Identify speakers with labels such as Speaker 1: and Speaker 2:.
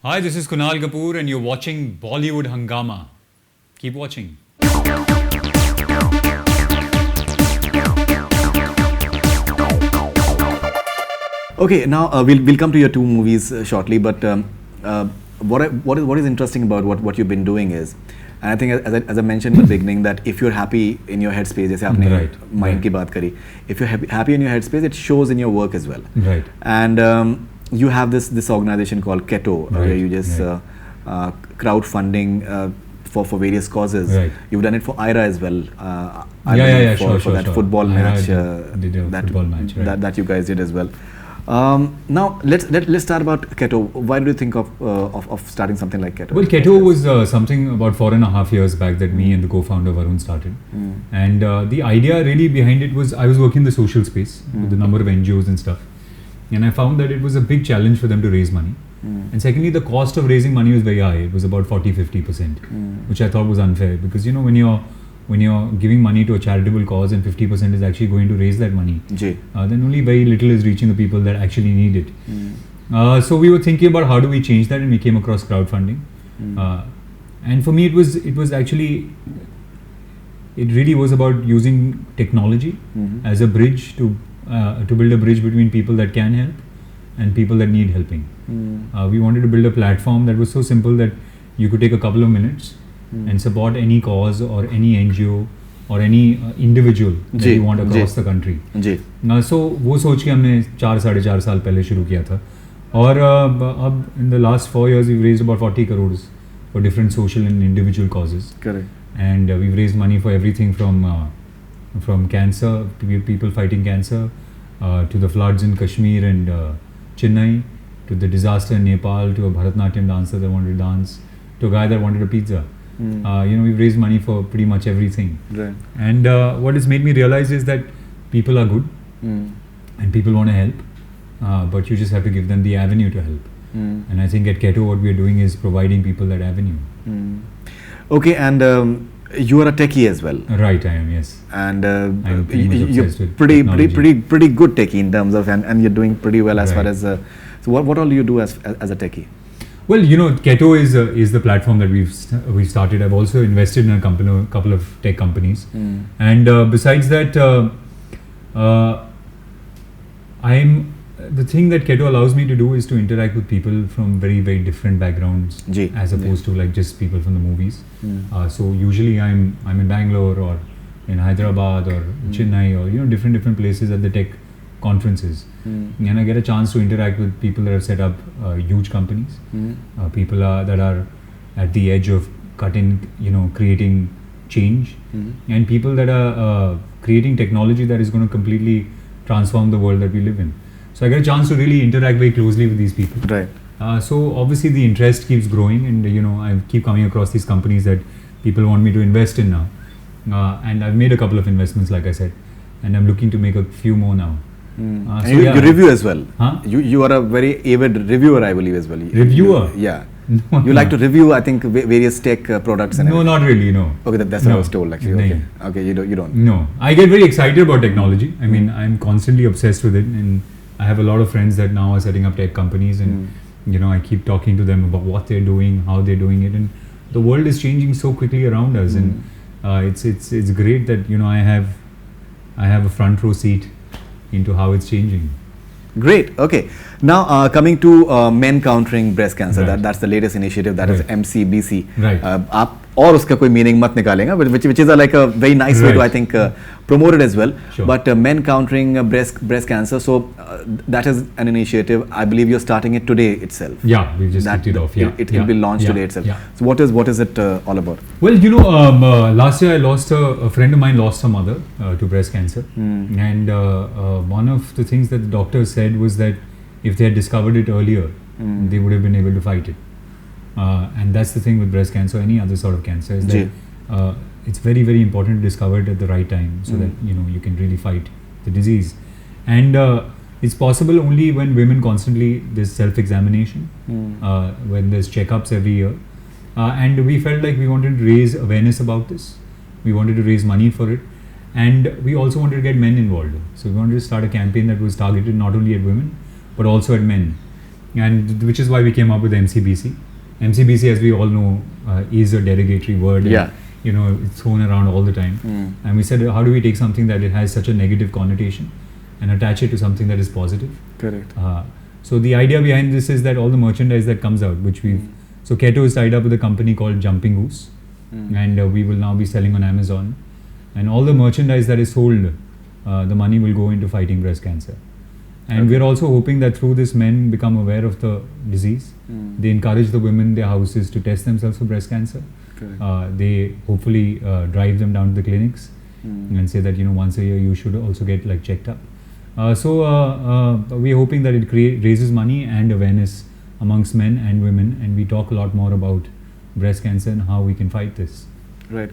Speaker 1: Hi, this is Kunal Kapoor and you're watching Bollywood Hungama. Keep watching.
Speaker 2: Okay, now we'll come to your two movies shortly, but what is interesting about what you've been doing is, and I think as I mentioned in the beginning, that if you're happy in your headspace, जैसे आपने mind की बात करी, if you're happy in your headspace, it shows in your work as well.
Speaker 1: Right.
Speaker 2: And you have this organization called Ketto, where you just crowdfunding for various causes.
Speaker 1: Right.
Speaker 2: You've done it for IRA as well. For that football match.
Speaker 1: Did a football match. Right.
Speaker 2: That you guys did as well. Now let's start about Ketto. Why did you think of starting something like Ketto?
Speaker 1: Well, Ketto was something about 4.5 years back that me and the co-founder Varun started. And the idea really behind it was I was working in the social space with a number of NGOs and stuff. And I found that it was a big challenge for them to raise money. And secondly, the cost of raising money was very high. It was about 40-50%, which I thought was unfair because when you're giving money to a charitable cause and 50% is actually going to raise that money, then only very little is reaching the people that actually need it. So we were thinking about how do we change that, and we came across crowdfunding. And for me, it was actually, it really was about using technology as a bridge to build a bridge between people that can help and people that need helping. We wanted to build a platform that was so simple that you could take a couple of minutes and support any cause or any NGO or any individual that you want across the country. So वो सोच के हमने 4-4.5 साल पहले शुरू किया था और अब in the last 4 years we've raised about 40 crores for different social and individual causes.
Speaker 2: Correct.
Speaker 1: And we've raised money for everything from cancer, people fighting cancer, to the floods in Kashmir and Chennai, to the disaster in Nepal, to a Bharatnatyam dancer that wanted to dance, to a guy that wanted a pizza. We've raised money for pretty much everything.
Speaker 2: Right.
Speaker 1: And what has made me realize is that people are good and people want to help, but you just have to give them the avenue to help. And I think at Ketto what we are doing is providing people that avenue.
Speaker 2: Okay, and you are a techie as well.
Speaker 1: Right, I am, yes.
Speaker 2: And
Speaker 1: I'm
Speaker 2: you're pretty good techie in terms of, and you're doing pretty well as far as. So what all do you do as a techie?
Speaker 1: Well, Ketto is the platform that we've started. I've also invested in a couple of tech companies, and besides that, the thing that Ketto allows me to do is to interact with people from very, very different backgrounds, as opposed to like just people from the movies. So usually I'm in Bangalore or in Hyderabad or Chennai or different places at the tech conferences, and I get a chance to interact with people that have set up huge companies, people that are at the edge of creating change, and people that are creating technology that is going to completely transform the world that we live in. So I get a chance to really interact very closely with these people.
Speaker 2: Right.
Speaker 1: So obviously the interest keeps growing, and I keep coming across these companies that people want me to invest in now, and I've made a couple of investments, like I said, and I'm looking to make a few more now.
Speaker 2: And you review as well.
Speaker 1: Huh?
Speaker 2: You are a very avid reviewer, I believe, as well.
Speaker 1: Reviewer?
Speaker 2: Yeah. You like to review, I think, various tech products and everything.
Speaker 1: No, not really, no.
Speaker 2: Okay, that's what I was told, actually. Okay, you don't.
Speaker 1: No, I get very excited about technology. I mean, I'm constantly obsessed with it, and I have a lot of friends that now are setting up tech companies, and I keep talking to them about what they're doing, how they're doing it, and the world is changing so quickly around us, and it's great that I have a front row seat into how it's changing.
Speaker 2: Great. Okay. Now coming to men countering breast cancer.
Speaker 1: Right.
Speaker 2: That's the latest initiative. That is MCBC.
Speaker 1: Right.
Speaker 2: आप और उसका कोई meaning मत निकालेंगे, which is like a very nice way to, I think, promote it as well.
Speaker 1: Sure.
Speaker 2: But men countering breast cancer. So that is an initiative. I believe you're starting it today itself.
Speaker 1: Yeah, we've just kicked it off. Yeah,
Speaker 2: it will be launched today itself.
Speaker 1: Yeah.
Speaker 2: So what is it all about?
Speaker 1: Well, last year I lost a friend of mine lost her mother to breast cancer, and one of the things that the doctor said was that if they had discovered it earlier, they would have been able to fight it. And that's the thing with breast cancer, any other sort of cancer, is that it's very, very important to discover it at the right time, so that you can really fight the disease. And it's possible only when women constantly, there's self-examination, when there's checkups every year, and we felt like we wanted to raise awareness about this. We wanted to raise money for it, and we also wanted to get men involved. So we wanted to start a campaign that was targeted not only at women but also at men. and which is why we came up with MCBC. MCBC, as we all know, is a derogatory word.
Speaker 2: Yeah.
Speaker 1: And, it's thrown around all the time. And we said, how do we take something that it has such a negative connotation and attach it to something that is positive?
Speaker 2: Correct.
Speaker 1: So the idea behind this is that all the merchandise that comes out, which so Ketto is tied up with a company called Jumping Goose, and we will now be selling on Amazon. And all the merchandise that is sold, the money will go into fighting breast cancer. And we're also hoping that through this, men become aware of the disease. They encourage the women in their houses to test themselves for breast cancer. They hopefully drive them down to the clinics and say that once a year you should also get checked up. So we're hoping that it raises money and awareness amongst men and women, and we talk a lot more about breast cancer and how we can fight this.
Speaker 2: Right.